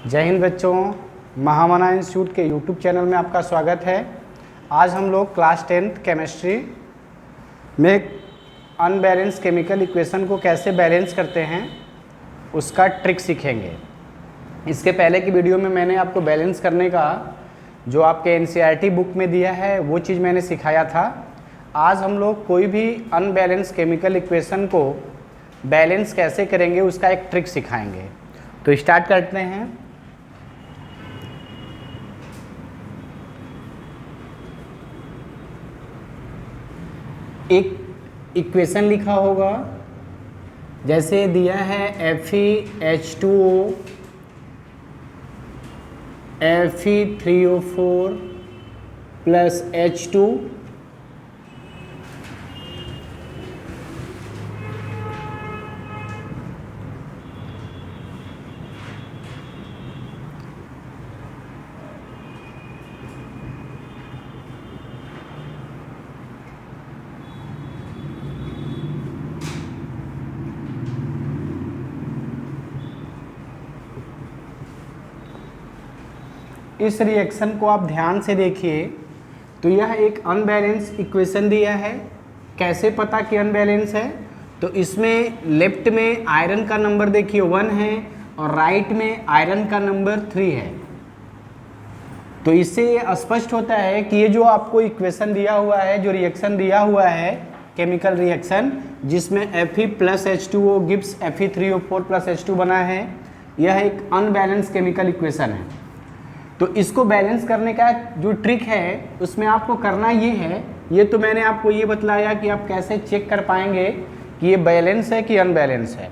जय हिंद बच्चों, महामना इंस्टीट्यूट के यूट्यूब चैनल में आपका स्वागत है। आज हम लोग क्लास 10th केमिस्ट्री में अनबैलेंस केमिकल इक्वेशन को कैसे बैलेंस करते हैं उसका ट्रिक सीखेंगे। इसके पहले की वीडियो में मैंने आपको बैलेंस करने का जो आपके एनसीईआरटी बुक में दिया है वो चीज़ मैंने सिखाया था। आज हम लोग कोई भी अनबैलेंस केमिकल इक्वेशन को बैलेंस कैसे करेंगे उसका एक ट्रिक सिखाएंगे। तो स्टार्ट करते हैं। एक इक्वेशन लिखा होगा, जैसे दिया है FeH2O Fe3O4 प्लस H2 इस रिएक्शन को आप ध्यान से देखिए तो यह एक अनबैलेंस इक्वेशन दिया है। कैसे पता कि अनबैलेंस है? तो इसमें लेफ्ट में आयरन का नंबर देखिए 1 है और राइट में आयरन का नंबर 3 है। तो इससे ये स्पष्ट होता है कि ये जो आपको इक्वेशन दिया हुआ है, जो रिएक्शन दिया हुआ है केमिकल रिएक्शन जिसमें Fe plus H2O gives Fe3O4 plus H2 बना है, यह एक अनबैलेंस केमिकल इक्वेशन है। तो इसको बैलेंस करने का जो ट्रिक है उसमें आपको करना ये है, ये तो मैंने आपको ये बतलाया कि आप कैसे चेक कर पाएंगे कि ये बैलेंस है कि अनबैलेंस है।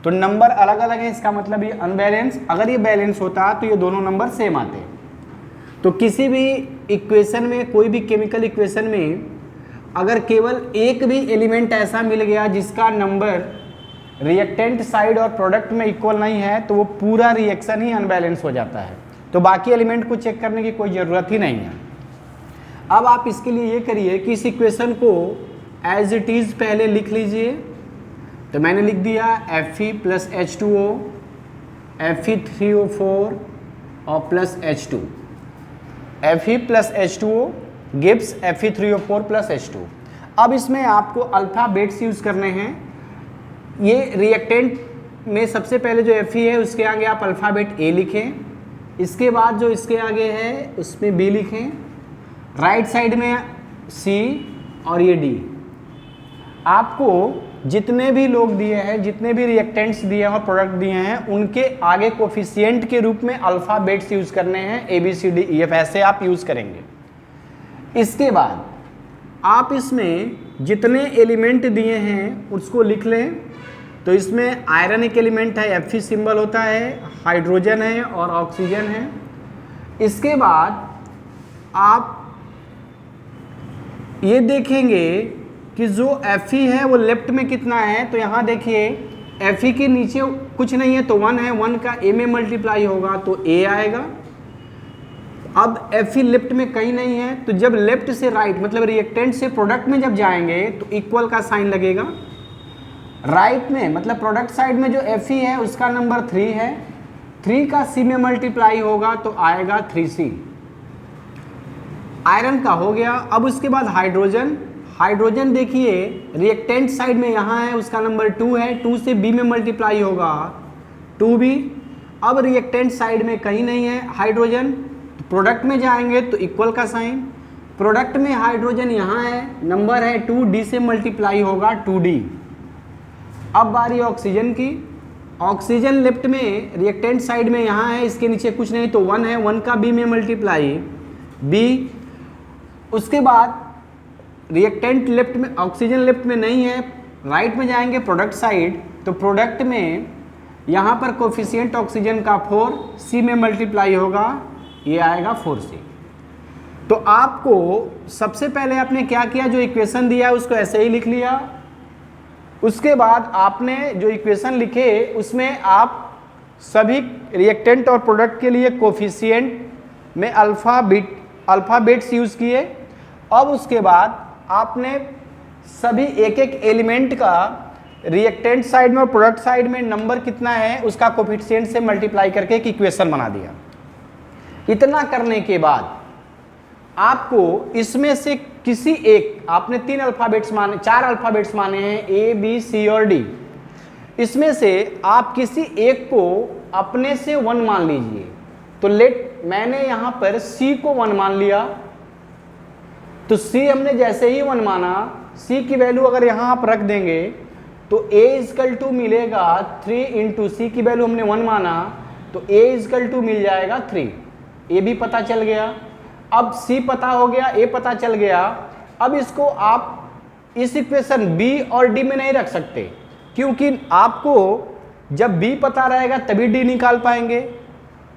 तो नंबर अलग अलग है, इसका मतलब ये अनबैलेंस। अगर ये बैलेंस होता तो ये दोनों नंबर सेम आते। तो किसी भी इक्वेशन में, कोई भी केमिकल इक्वेशन में अगर केवल एक भी एलिमेंट ऐसा मिल गया जिसका नंबर रिएक्टेंट साइड और प्रोडक्ट में इक्वल नहीं है तो वो पूरा रिएक्शन ही अनबैलेंस हो जाता है। तो बाकी एलिमेंट को चेक करने की कोई ज़रूरत ही नहीं है। अब आप इसके लिए ये करिए कि इस इक्वेशन को एज इट इज़ पहले लिख लीजिए। तो मैंने लिख दिया Fe प्लस H2O Fe3O4 और plus H2। Fe plus H2O gives Fe3O4 plus H2। अब इसमें आपको अल्फ़ाबेट्स यूज़ करने हैं। ये रिएक्टेंट में सबसे पहले जो Fe है उसके आगे आप अल्फ़ाबेट A लिखें, इसके बाद जो इसके आगे है उसमें B लिखें, राइट साइड में C और ये D। आपको जितने भी लोग दिए हैं, जितने भी रिएक्टेंट्स दिए हैं और प्रोडक्ट दिए हैं, उनके आगे कोफिशिएंट के रूप में अल्फ़ाबेट्स यूज़ करने हैं ABCDEF, ऐसे आप यूज़ करेंगे। इसके बाद आप इसमें जितने एलिमेंट दिए हैं उसको लिख लें। तो इसमें आयरन एक एलिमेंट है, Fe सिंबल होता है, हाइड्रोजन है और ऑक्सीजन है। इसके बाद आप ये देखेंगे कि जो Fe है वो लेफ्ट में कितना है। तो यहाँ देखिए Fe के नीचे कुछ नहीं है तो 1 है, 1 का A में मल्टीप्लाई होगा तो A आएगा। अब Fe लेफ्ट में कहीं नहीं है तो जब लेफ्ट से राइट मतलब रिएक्टेंट से प्रोडक्ट में जब जाएंगे तो इक्वल का साइन लगेगा। राइट में मतलब प्रोडक्ट साइड में जो Fe है उसका नंबर 3 है, 3 का C में मल्टीप्लाई होगा तो आएगा 3C। आयरन का हो गया। अब उसके बाद हाइड्रोजन। हाइड्रोजन देखिए रिएक्टेंट साइड में यहाँ है, उसका नंबर 2 है, 2 से B में मल्टीप्लाई होगा 2B। अब रिएक्टेंट साइड में कहीं नहीं है हाइड्रोजन, तो प्रोडक्ट में जाएंगे तो इक्वल का साइन। प्रोडक्ट में हाइड्रोजन यहाँ है, नंबर है 2, D से मल्टीप्लाई होगा 2D। अब बारी ऑक्सीजन की। ऑक्सीजन लेफ्ट में रिएक्टेंट साइड में यहाँ है, इसके नीचे कुछ नहीं तो 1 है, 1 का B में मल्टीप्लाई B। उसके बाद रिएक्टेंट लेफ्ट में, ऑक्सीजन लेफ्ट में नहीं है, राइट में जाएंगे प्रोडक्ट साइड तो प्रोडक्ट में यहाँ पर कोफिशिएंट ऑक्सीजन का 4, C में मल्टीप्लाई होगा, ये आएगा 4C। तो आपको सबसे पहले आपने क्या किया, जो इक्वेशन दिया है उसको ऐसे ही लिख लिया। उसके बाद आपने जो इक्वेशन लिखे उसमें आप सभी रिएक्टेंट और प्रोडक्ट के लिए कोफिशिएंट में अल्फ़ाबेट्स यूज़ किए। अब उसके बाद आपने सभी एक एक एलिमेंट का रिएक्टेंट साइड में और प्रोडक्ट साइड में नंबर कितना है उसका कोफिशिएंट से मल्टीप्लाई करके एक इक्वेशन बना दिया। इतना करने के बाद आपको इसमें से किसी एक, आपने 3 अल्फाबेट्स माने, 4 अल्फाबेट्स माने हैं A B C और D, इसमें से आप किसी एक को अपने से 1 मान लीजिए। तो मैंने यहां पर C को 1 मान लिया, तो C हमने जैसे ही 1 माना, C की वैल्यू अगर यहां आप रख देंगे तो A इजकल टू मिलेगा 3 इंटू C की वैल्यू हमने 1 माना तो A इजकल टू मिल जाएगा 3। A भी पता चल गया, अब C पता हो गया, A पता चल गया। अब इसको आप इस इक्वेशन B और D में नहीं रख सकते, क्योंकि आपको जब B पता रहेगा तभी D निकाल पाएंगे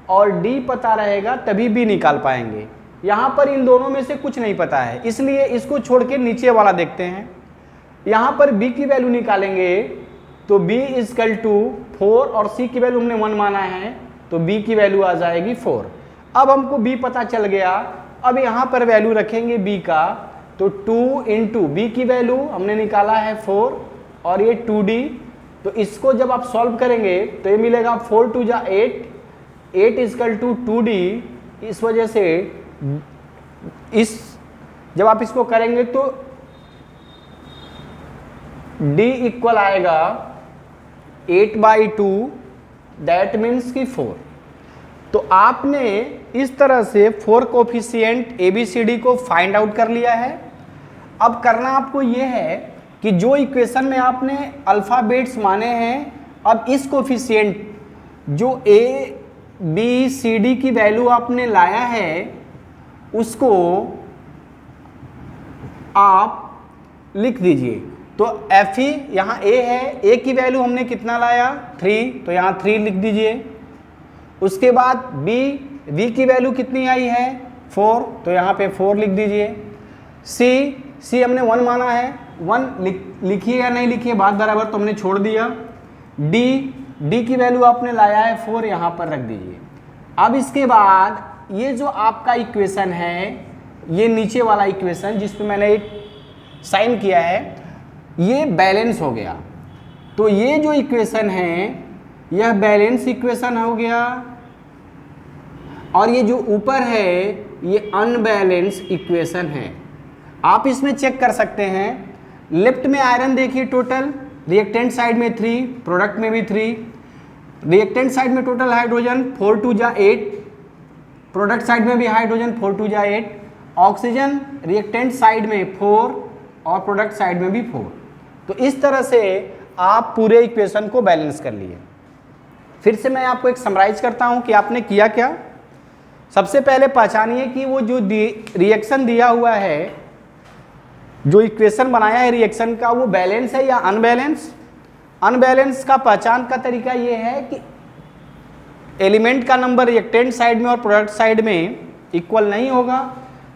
और D पता रहेगा तभी B निकाल पाएंगे। यहाँ पर इन दोनों में से कुछ नहीं पता है, इसलिए इसको छोड़ के नीचे वाला देखते हैं। यहाँ पर B की वैल्यू निकालेंगे तो B इजकल टू 4 और C की वैल्यू हमने 1 माना है तो B की वैल्यू आ जाएगी 4। अब हमको B पता चल गया, अब यहाँ पर वैल्यू रखेंगे B का, तो 2 इंटू B की वैल्यू हमने निकाला है 4 और ये 2D, तो इसको जब आप सॉल्व करेंगे तो ये मिलेगा 4 2 जा 8 इजकल टू 2D। इस वजह से जब आप इसको करेंगे तो D इक्वल आएगा 8/2, दैट मीन्स की 4। तो आपने इस तरह से 4 कोफिशिएंट ABCD को फाइंड आउट कर लिया है। अब करना आपको यह है कि जो इक्वेशन में आपने अल्फ़ाबेट्स माने हैं, अब इस कोफिशिएंट जो ABCD की वैल्यू आपने लाया है उसको आप लिख दीजिए। तो FE यहाँ A है, A की वैल्यू हमने कितना लाया 3, तो यहाँ 3 लिख दीजिए। उसके बाद B की वैल्यू कितनी आई है 4, तो यहाँ पे 4 लिख दीजिए। C हमने 1 माना है, 1 लिखिए या नहीं लिखिए बात बराबर, तो हमने छोड़ दिया। D की वैल्यू आपने लाया है 4, यहाँ पर रख दीजिए। अब इसके बाद ये जो आपका इक्वेशन है, ये नीचे वाला इक्वेशन जिस पे मैंने साइन किया है, ये बैलेंस हो गया। तो ये जो इक्वेशन है यह बैलेंस इक्वेशन हो गया, और ये जो ऊपर है ये अनबैलेंस इक्वेशन है। आप इसमें चेक कर सकते हैं, लेफ्ट में आयरन देखिए टोटल, रिएक्टेंट साइड में 3, प्रोडक्ट में भी 3। रिएक्टेंट साइड में टोटल हाइड्रोजन 4 2 जा 8, प्रोडक्ट साइड में भी हाइड्रोजन 4 2 जा 8। ऑक्सीजन रिएक्टेंट साइड में 4 और प्रोडक्ट साइड में भी 4। तो इस तरह से आप पूरे इक्वेशन को बैलेंस कर लिए। फिर से मैं आपको एक समराइज करता हूं कि आपने किया क्या। सबसे पहले पहचानिए कि वो जो रिएक्शन दिया हुआ है, जो इक्वेशन बनाया है रिएक्शन का, वो बैलेंस है या अनबैलेंस। अनबैलेंस का पहचान का तरीका ये है कि एलिमेंट का नंबर रिएक्टेंट साइड में और प्रोडक्ट साइड में इक्वल नहीं होगा।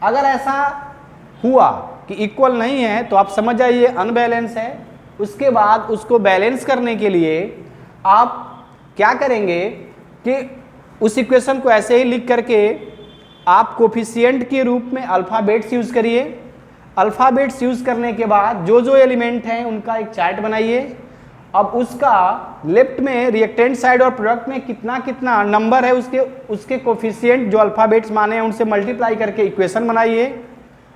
अगर ऐसा हुआ कि इक्वल नहीं है तो आप समझ जाइए अनबैलेंस है। उसके बाद उसको बैलेंस करने के लिए आप क्या करेंगे कि उस इक्वेशन को ऐसे ही लिख करके आप कोफिशिएंट के रूप में अल्फ़ाबेट्स यूज़ करिए। अल्फ़ाबेट्स यूज़ करने के बाद जो जो एलिमेंट हैं उनका एक चार्ट बनाइए। अब उसका लेफ्ट में रिएक्टेंट साइड और प्रोडक्ट में कितना कितना नंबर है उसके कोफिशिएंट जो अल्फ़ाबेट्स माने हैं उनसे मल्टीप्लाई करके इक्वेशन बनाइए।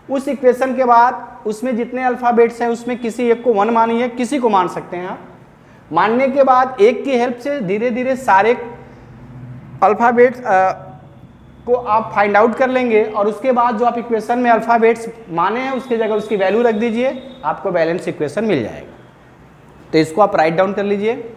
उस इक्वेशन के बाद उसमें जितने अल्फ़ाबेट्स हैं उसमें किसी एक को 1 मानिए, किसी को मान सकते हैं आप। मानने के बाद एक की हेल्प से धीरे धीरे सारे अल्फ़ाबेट्स को आप फाइंड आउट कर लेंगे, और उसके बाद जो आप इक्वेशन में अल्फ़ाबेट्स माने हैं उसकी जगह उसकी वैल्यू रख दीजिए, आपको बैलेंस इक्वेशन मिल जाएगा। तो इसको आप राइट डाउन कर लीजिए।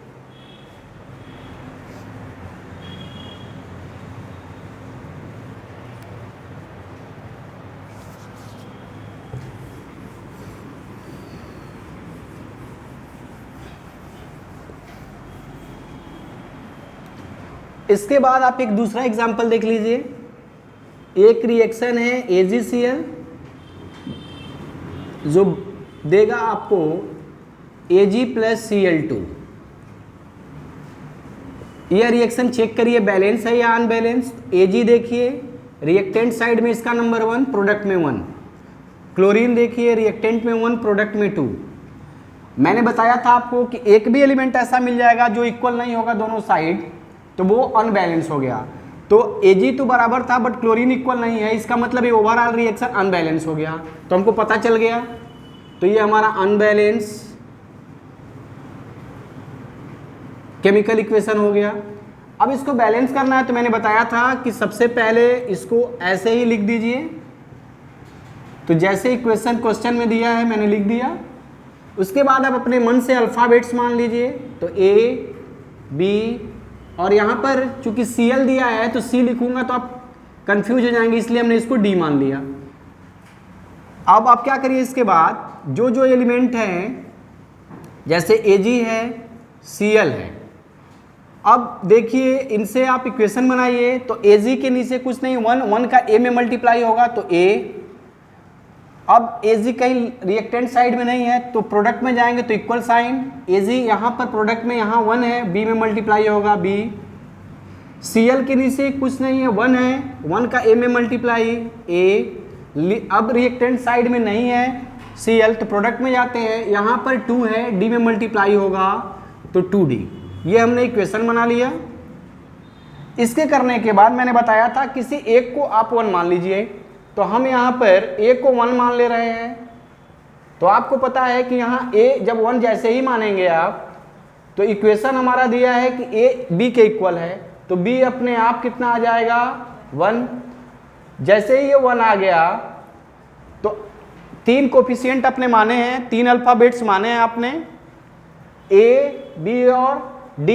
इसके बाद आप एक दूसरा एग्जाम्पल देख लीजिए। एक रिएक्शन है AgCl जो देगा आपको Ag + Cl2। यह रिएक्शन चेक करिए बैलेंस है या अनबैलेंस। Ag देखिए रिएक्टेंट साइड में इसका नंबर 1, प्रोडक्ट में 1। क्लोरीन देखिए रिएक्टेंट में 1, प्रोडक्ट में 2। मैंने बताया था आपको कि एक भी एलिमेंट ऐसा मिल जाएगा जो इक्वल नहीं होगा दोनों साइड, तो वो अनबैलेंस हो गया। तो Ag तो बराबर था बट क्लोरीन इक्वल नहीं है, इसका मतलब ये ओवरऑल रिएक्शन अनबैलेंस हो गया। तो हमको पता चल गया, तो ये हमारा अनबैलेंस केमिकल इक्वेशन हो गया। अब इसको बैलेंस करना है, तो मैंने बताया था कि सबसे पहले इसको ऐसे ही लिख दीजिए। तो जैसे इक्वेशन क्वेश्चन में दिया है मैंने लिख दिया। उसके बाद आप अपने मन से अल्फ़ाबेट्स मान लीजिए, तो ए बी, और यहाँ पर चूंकि Cl दिया है तो C लिखूंगा तो आप कंफ्यूज हो जाएंगे, इसलिए हमने इसको D मान लिया। अब आप क्या करिए, इसके बाद जो जो एलिमेंट हैं जैसे Ag है, Cl है, अब देखिए इनसे आप इक्वेशन बनाइए। तो Ag के नीचे कुछ नहीं, 1 का A में मल्टीप्लाई होगा तो A। अब Ag कहीं रिएक्टेंट साइड में नहीं है तो प्रोडक्ट में जाएंगे तो इक्वल साइन, Ag यहाँ पर प्रोडक्ट में यहाँ 1 है, B में मल्टीप्लाई होगा B। Cl के नीचे कुछ नहीं है, 1 है, 1 का A में मल्टीप्लाई A। अब रिएक्टेंट साइड में नहीं है Cl तो प्रोडक्ट में जाते हैं, यहाँ पर 2 है, D में मल्टीप्लाई होगा तो 2D। ये हमने इक्वेशन बना लिया। इसके करने के बाद मैंने बताया था किसी एक को आप 1 मान लीजिए, तो हम यहाँ पर A को 1 मान ले रहे हैं। तो आपको पता है कि यहाँ A जब 1 जैसे ही मानेंगे आप, तो इक्वेशन हमारा दिया है कि A B के इक्वल है, तो B अपने आप कितना आ जाएगा 1। जैसे ही ये 1 आ गया तो 3 कोफिशिएंट अपने माने हैं, 3 अल्फ़ाबेट्स माने हैं आपने, A B और D।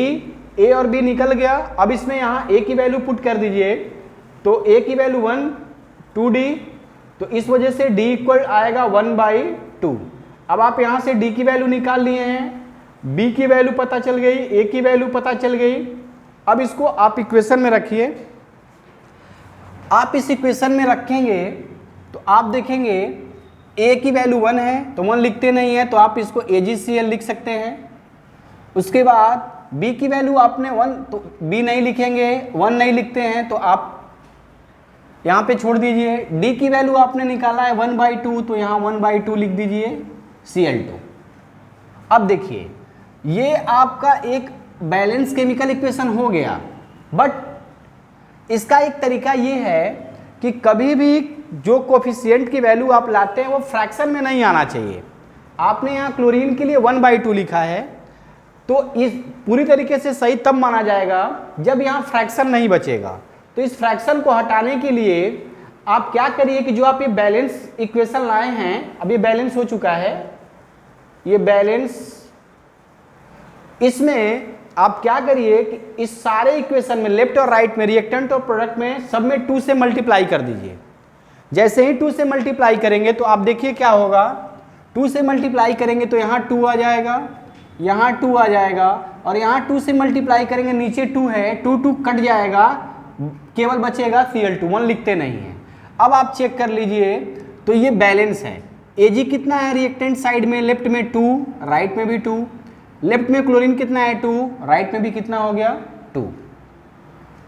A और B निकल गया। अब इसमें यहाँ A की वैल्यू पुट कर दीजिए, तो A की वैल्यू 1, 2D, तो इस वजह से D इक्वल आएगा 1/2। अब आप यहाँ से D की वैल्यू निकाल लिए हैं, B की वैल्यू पता चल गई, A की वैल्यू पता चल गई। अब इसको आप इक्वेशन में रखिए। आप इस इक्वेशन में रखेंगे तो आप देखेंगे A की वैल्यू 1 है, तो 1 लिखते नहीं है तो आप इसको AgCl लिख सकते हैं। उसके बाद B की वैल्यू आपने 1, तो B नहीं लिखेंगे, 1 नहीं लिखते हैं तो आप यहाँ पे छोड़ दीजिए। D की वैल्यू आपने निकाला है 1/2, तो यहाँ 1/2 लिख दीजिए Cl2। अब देखिए ये आपका एक बैलेंस केमिकल इक्वेशन हो गया, बट इसका एक तरीका ये है कि कभी भी जो कोफिशिएंट की वैल्यू आप लाते हैं वो फ्रैक्शन में नहीं आना चाहिए। आपने यहाँ क्लोरीन के लिए 1/2 लिखा है, तो इस पूरी तरीके से सही तब माना जाएगा जब यहाँ फ्रैक्शन नहीं बचेगा। तो इस फ्रैक्शन को हटाने के लिए आप क्या करिए कि जो आप ये बैलेंस इक्वेशन लाए हैं, अब ये बैलेंस हो चुका है, ये बैलेंस, इसमें आप क्या करिए कि इस सारे इक्वेशन में लेफ्ट और राइट में, रिएक्टेंट और प्रोडक्ट में, सब में 2 से मल्टीप्लाई कर दीजिए। जैसे ही 2 से मल्टीप्लाई करेंगे तो आप देखिए क्या होगा, 2 से मल्टीप्लाई करेंगे तो यहाँ 2 आ जाएगा, यहाँ 2 आ जाएगा, और यहाँ 2 से मल्टीप्लाई करेंगे, नीचे 2 है, 2 कट जाएगा, केवल बचेगा Cl2, 1 लिखते नहीं है। अब आप चेक कर लीजिए, तो ये बैलेंस है। Ag कितना है रिएक्टेंट साइड में, लेफ्ट में 2, राइट में भी 2, लेफ्ट में क्लोरीन कितना है 2, राइट में भी कितना हो गया 2।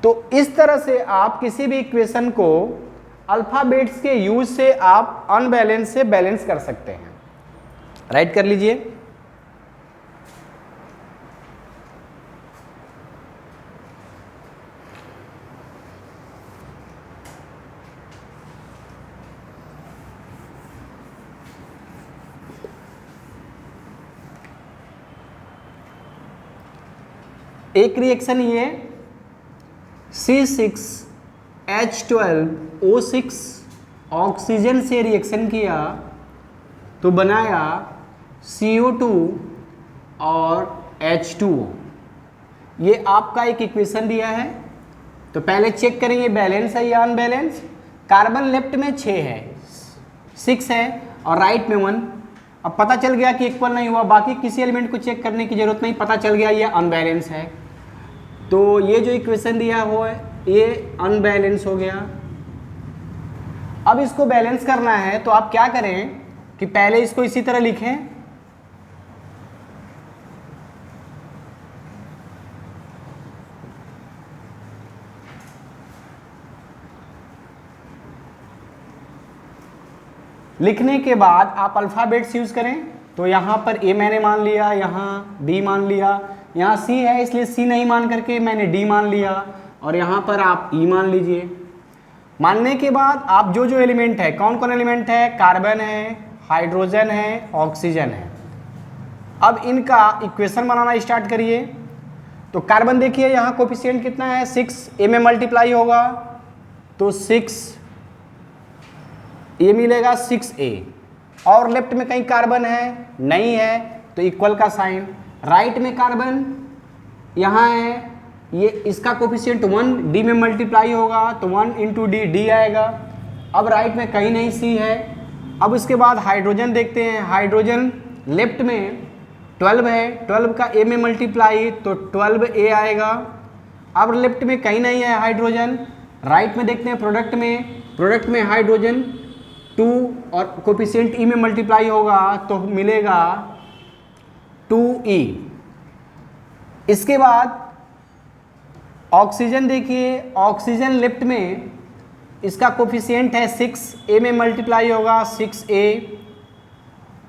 तो इस तरह से आप किसी भी इक्वेशन को अल्फाबेट्स के यूज से आप अनबैलेंस से बैलेंस कर सकते हैं। राइट कर लीजिए। एक रिएक्शन ये C6H12O6 ऑक्सीजन से रिएक्शन किया तो बनाया CO2 और H2O। ये आपका एक इक्वेशन दिया है, तो पहले चेक करेंगे बैलेंस है या अनबैलेंस। कार्बन लेफ्ट में 6 है, 6 है, और राइट में 1। अब पता चल गया कि इक्वल नहीं हुआ, बाकी किसी एलिमेंट को चेक करने की जरूरत नहीं, पता चल गया ये अनबैलेंस है। तो ये जो इक्वेशन दिया हुआ है ये अनबैलेंस हो गया। अब इसको बैलेंस करना है तो आप क्या करें कि पहले इसको इसी तरह लिखें, लिखने के बाद आप अल्फाबेट्स यूज करें। तो यहाँ पर ए मैंने मान लिया, यहाँ बी मान लिया, यहाँ सी है इसलिए सी नहीं मान करके मैंने डी मान लिया, और यहाँ पर आप ई मान लीजिए। मानने के बाद आप जो जो एलिमेंट है, कौन कौन एलिमेंट है, कार्बन है, हाइड्रोजन है, ऑक्सीजन है, अब इनका इक्वेशन बनाना स्टार्ट करिए। तो कार्बन देखिए यहाँ कोफिशिएंट कितना है 6, ए में मल्टीप्लाई होगा तो 6 ये मिलेगा 6a, और लेफ्ट में कहीं कार्बन है नहीं है तो इक्वल का साइन, राइट में कार्बन यहाँ है, ये इसका कोफिशिएंट 1, डी में मल्टीप्लाई होगा तो 1 इंटू डी, डी आएगा। अब राइट में कहीं नहीं सी है। अब उसके बाद हाइड्रोजन देखते हैं, हाइड्रोजन लेफ्ट में 12 है, 12 का ए में मल्टीप्लाई तो 12a आएगा। अब लेफ्ट में कहीं नहीं है हाइड्रोजन, राइट में देखते हैं प्रोडक्ट में हाइड्रोजन 2 और कोफिशिएंट ई में मल्टीप्लाई होगा तो मिलेगा 2e। इसके बाद ऑक्सीजन देखिए, ऑक्सीजन लेफ्ट में इसका कोफिशिएंट है 6, ए में मल्टीप्लाई होगा 6a,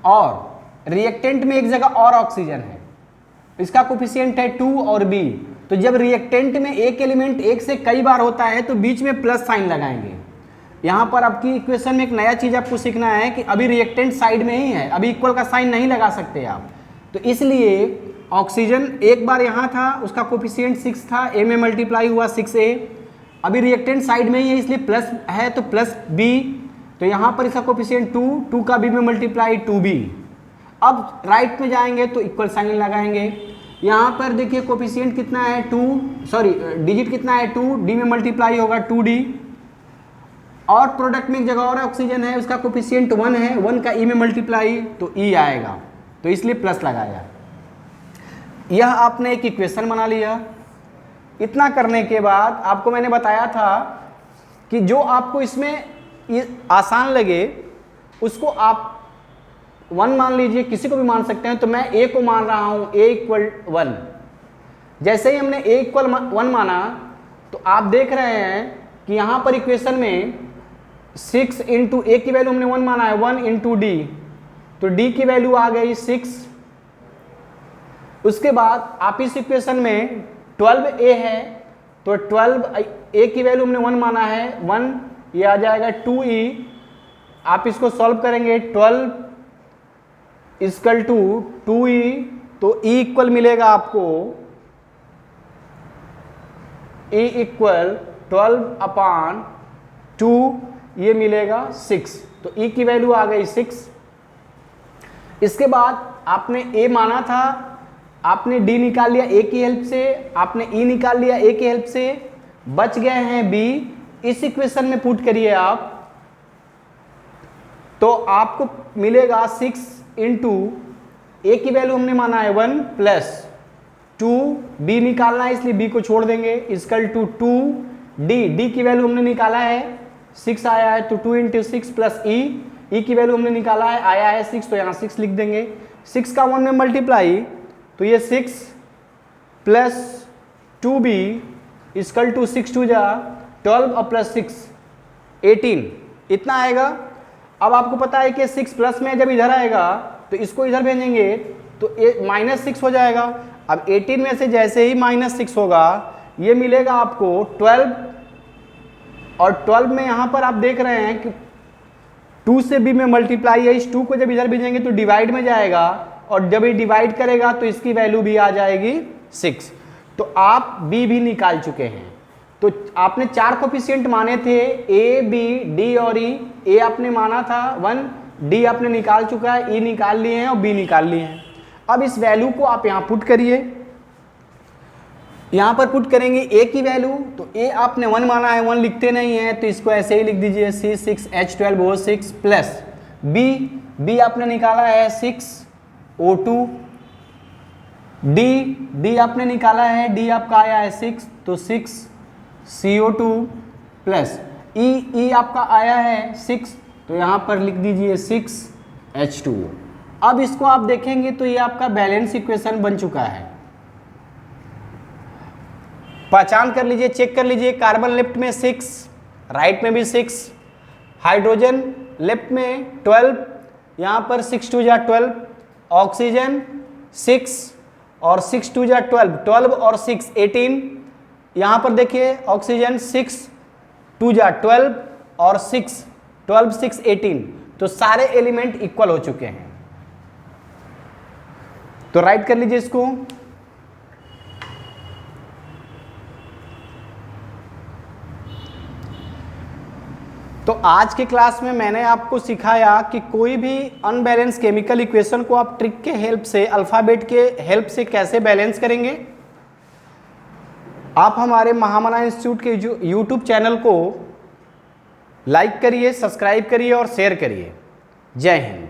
और रिएक्टेंट में एक जगह और ऑक्सीजन है, इसका कोफिशिएंट है 2 और b। तो जब रिएक्टेंट में एक एलिमेंट एक से कई बार होता है तो बीच में प्लस साइन लगाएंगे। यहाँ पर आपकी इक्वेशन में एक नया चीज आपको सीखना है कि अभी रिएक्टेंट साइड में ही है, अभी इक्वल का साइन नहीं लगा सकते आप, तो इसलिए ऑक्सीजन एक बार यहाँ था, उसका कोफिशिएंट 6 था, ए में मल्टीप्लाई हुआ 6a, अभी रिएक्टेंट साइड में ही है इसलिए प्लस है तो प्लस b, तो यहाँ पर इसका कोफिशिएंट 2 का b में मल्टीप्लाई 2b। अब राइट में जाएंगे तो इक्वल साइन लगाएंगे। यहाँ पर देखिए कोफिशिएंट कितना है 2, डिजिट कितना है 2, डी में मल्टीप्लाई होगा 2d, और प्रोडक्ट में एक जगह और ऑक्सीजन है, उसका कोफिशिएंट 1 है, 1 का ई में मल्टीप्लाई तो ई आएगा, तो इसलिए प्लस लगाया। यह आपने एक इक्वेशन बना लिया। इतना करने के बाद आपको मैंने बताया था कि जो आपको इसमें आसान लगे उसको आप 1 मान लीजिए, किसी को भी मान सकते हैं, तो मैं a को मान रहा हूं a इक्वल 1। जैसे ही हमने a इक्वल 1 माना तो आप देख रहे हैं कि यहां पर इक्वेशन में 6 इंटू a की वैल्यू हमने 1 माना है, 1 इंटू डी, तो d की वैल्यू आ गई 6। उसके बाद आप इस इक्वेशन में 12a है तो 12a की वैल्यू हमने 1 माना है, 1, ये आ जाएगा 2e। आप इसको सॉल्व करेंगे 12 इक्वल टू 2e, तो e इक्वल मिलेगा आपको, e इक्वल 12/2, ये मिलेगा 6, तो e की वैल्यू आ गई 6। इसके बाद आपने a माना था, आपने d निकाल लिया a की हेल्प से, आपने e निकाल लिया a की हेल्प से, बच गए हैं b। इस इक्वेशन में पुट करिए आप तो आपको मिलेगा 6 इंटू ए की वैल्यू हमने माना है 1 प्लस 2, बी निकालना है इसलिए बी को छोड़ देंगे, इक्वल टू 2 डी की वैल्यू हमने निकाला है 6 आया है तो 2 इंटू 6 प्लस ई की वैल्यू हमने निकाला है, आया है 6 तो यहाँ 6 लिख देंगे। 6 का 1 में मल्टीप्लाई तो ये 6 प्लस 2b इक्वल टू 6 2 जा 12 और प्लस 6 18, इतना आएगा। अब आपको पता है कि 6 प्लस में जब इधर आएगा तो इसको इधर भेजेंगे तो -6 हो जाएगा। अब 18 में से जैसे ही -6 होगा ये मिलेगा आपको 12, और 12 में यहाँ पर आप देख रहे हैं कि 2 से b में मल्टीप्लाई है, इस 2 को जब इधर भेजेंगे तो डिवाइड में जाएगा, और जब ये डिवाइड करेगा तो इसकी वैल्यू भी आ जाएगी 6। तो आप b भी निकाल चुके हैं। तो आपने 4 कोफिशिएंट माने थे a, b, d और e। a आपने माना था 1, d आपने निकाल चुका है, e निकाल लिए हैं और b निकाल लिए हैं। अब इस वैल्यू को आप यहाँ पुट करिए, यहाँ पर पुट करेंगे a की वैल्यू, तो a आपने 1 माना है, 1 लिखते नहीं है तो इसको ऐसे ही लिख दीजिए C6H12O6 प्लस b आपने निकाला है 6O2, d आपने निकाला है, d आपका आया है 6 तो 6CO2 प्लस e आपका आया है 6 तो यहाँ पर लिख दीजिए 6H2O। अब इसको आप देखेंगे तो ये आपका बैलेंस इक्वेशन बन चुका है। पहचान कर लीजिए, चेक कर लीजिए, कार्बन लेफ्ट में 6, राइट में भी 6, हाइड्रोजन लेफ्ट में 12, यहाँ पर 6 2 जा 12, ऑक्सीजन 6 और 6 2 जा 12, 12 और 6 18। यहाँ पर देखिए ऑक्सीजन 6 2 जा 12 और 6 12 6 18, तो सारे एलिमेंट इक्वल हो चुके हैं। तो राइट कर लीजिए इसको। तो आज के क्लास में मैंने आपको सिखाया कि कोई भी अनबैलेंस केमिकल इक्वेशन को आप ट्रिक के हेल्प से, अल्फ़ाबेट के हेल्प से कैसे बैलेंस करेंगे। आप हमारे महामना इंस्टीट्यूट के यूट्यूब चैनल को लाइक करिए, सब्सक्राइब करिए और शेयर करिए। जय हिंद।